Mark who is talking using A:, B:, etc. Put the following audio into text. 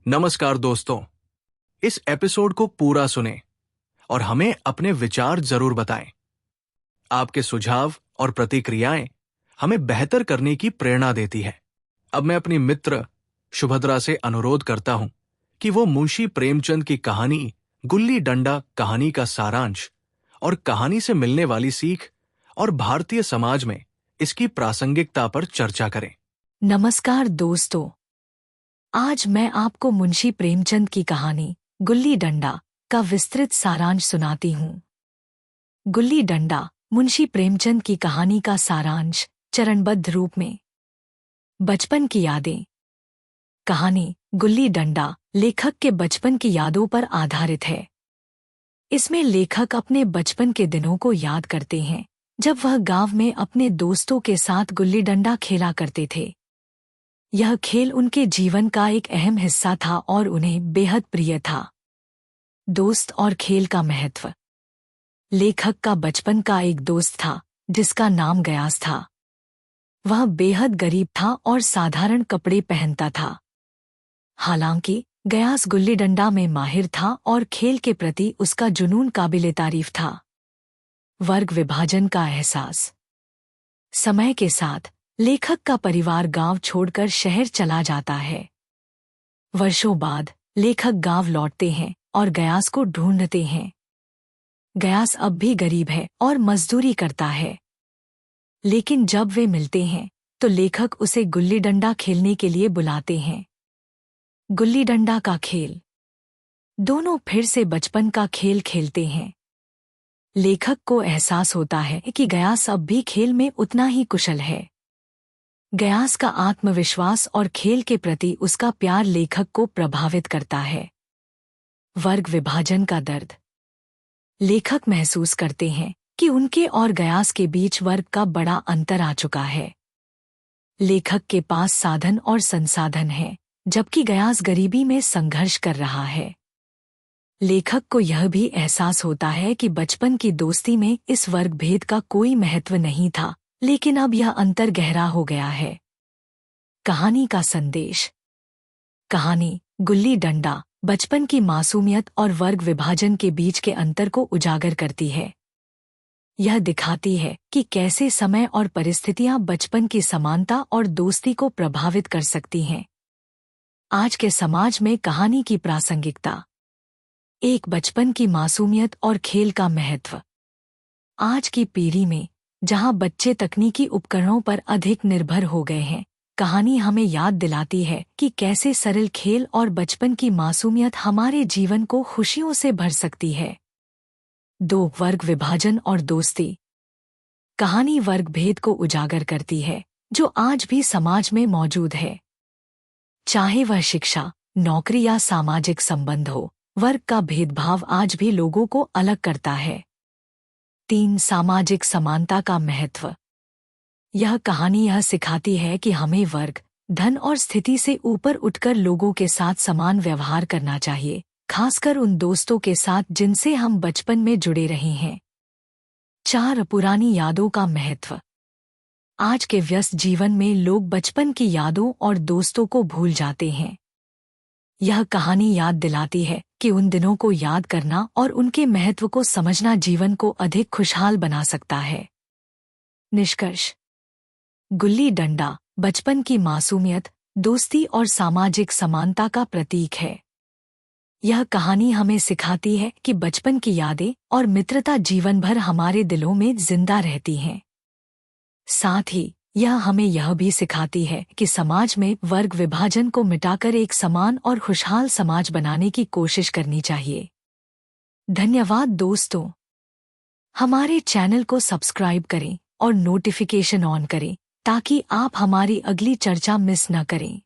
A: नमस्कार दोस्तों, इस एपिसोड को पूरा सुनें और हमें अपने विचार जरूर बताएं। आपके सुझाव और प्रतिक्रियाएं हमें बेहतर करने की प्रेरणा देती है। अब मैं अपनी मित्र शुभद्रा से अनुरोध करता हूं कि वो मुंशी प्रेमचंद की कहानी गुल्ली डंडा कहानी का सारांश और कहानी से मिलने वाली सीख और भारतीय समाज में इसकी प्रासंगिकता पर चर्चा करें।
B: नमस्कार दोस्तों, आज मैं आपको मुंशी प्रेमचंद की कहानी गुल्ली डंडा का विस्तृत सारांश सुनाती हूँ। गुल्ली डंडा मुंशी प्रेमचंद की कहानी का सारांश चरणबद्ध रूप में। बचपन की यादें। कहानी गुल्ली डंडा लेखक के बचपन की यादों पर आधारित है। इसमें लेखक अपने बचपन के दिनों को याद करते हैं जब वह गांव में अपने दोस्तों के साथ गुल्ली डंडा खेला करते थे। यह खेल उनके जीवन का एक अहम हिस्सा था और उन्हें बेहद प्रिय था। दोस्त और खेल का महत्व। लेखक का बचपन का एक दोस्त था जिसका नाम गयास था। वह बेहद गरीब था और साधारण कपड़े पहनता था। हालांकि गयास गुल्ली डंडा में माहिर था और खेल के प्रति उसका जुनून काबिले तारीफ था। वर्ग विभाजन का एहसास। समय के साथ लेखक का परिवार गांव छोड़कर शहर चला जाता है। वर्षों बाद लेखक गांव लौटते हैं और गयास को ढूंढते हैं। गयास अब भी गरीब है और मजदूरी करता है, लेकिन जब वे मिलते हैं तो लेखक उसे गुल्ली डंडा खेलने के लिए बुलाते हैं। गुल्ली डंडा का खेल। दोनों फिर से बचपन का खेल खेलते हैं। लेखक को एहसास होता है कि गयास अब भी खेल में उतना ही कुशल है। गयास का आत्मविश्वास और खेल के प्रति उसका प्यार लेखक को प्रभावित करता है। वर्ग विभाजन का दर्द। लेखक महसूस करते हैं कि उनके और गयास के बीच वर्ग का बड़ा अंतर आ चुका है। लेखक के पास साधन और संसाधन हैं, जबकि गयास गरीबी में संघर्ष कर रहा है। लेखक को यह भी एहसास होता है कि बचपन की दोस्ती में इस वर्ग भेद का कोई महत्व नहीं था, लेकिन अब यह अंतर गहरा हो गया है। कहानी का संदेश। कहानी गुल्ली डंडा बचपन की मासूमियत और वर्ग विभाजन के बीच के अंतर को उजागर करती है। यह दिखाती है कि कैसे समय और परिस्थितियां बचपन की समानता और दोस्ती को प्रभावित कर सकती हैं। आज के समाज में कहानी की प्रासंगिकता। एक बचपन की मासूमियत और खेल का महत्व। आज की पीढ़ी में जहां बच्चे तकनीकी उपकरणों पर अधिक निर्भर हो गए हैं, कहानी हमें याद दिलाती है कि कैसे सरल खेल और बचपन की मासूमियत हमारे जीवन को खुशियों से भर सकती है। 2. वर्ग विभाजन और दोस्ती। कहानी वर्ग भेद को उजागर करती है जो आज भी समाज में मौजूद है। चाहे वह शिक्षा, नौकरी या सामाजिक संबंध हो, वर्ग का भेदभाव आज भी लोगों को अलग करता है। 3. सामाजिक समानता का महत्व। यह कहानी यह सिखाती है कि हमें वर्ग, धन और स्थिति से ऊपर उठकर लोगों के साथ समान व्यवहार करना चाहिए, खासकर उन दोस्तों के साथ जिनसे हम बचपन में जुड़े रहे हैं। 4. पुरानी यादों का महत्व। आज के व्यस्त जीवन में लोग बचपन की यादों और दोस्तों को भूल जाते हैं। यह कहानी याद दिलाती है कि उन दिनों को याद करना और उनके महत्व को समझना जीवन को अधिक खुशहाल बना सकता है। निष्कर्ष। गुल्ली डंडा बचपन की मासूमियत, दोस्ती और सामाजिक समानता का प्रतीक है। यह कहानी हमें सिखाती है कि बचपन की यादें और मित्रता जीवन भर हमारे दिलों में जिंदा रहती हैं। साथ ही यह हमें यह भी सिखाती है कि समाज में वर्ग विभाजन को मिटाकर एक समान और खुशहाल समाज बनाने की कोशिश करनी चाहिए। धन्यवाद दोस्तों। हमारे चैनल को सब्सक्राइब करें और नोटिफिकेशन ऑन करें ताकि आप हमारी अगली चर्चा मिस न करें।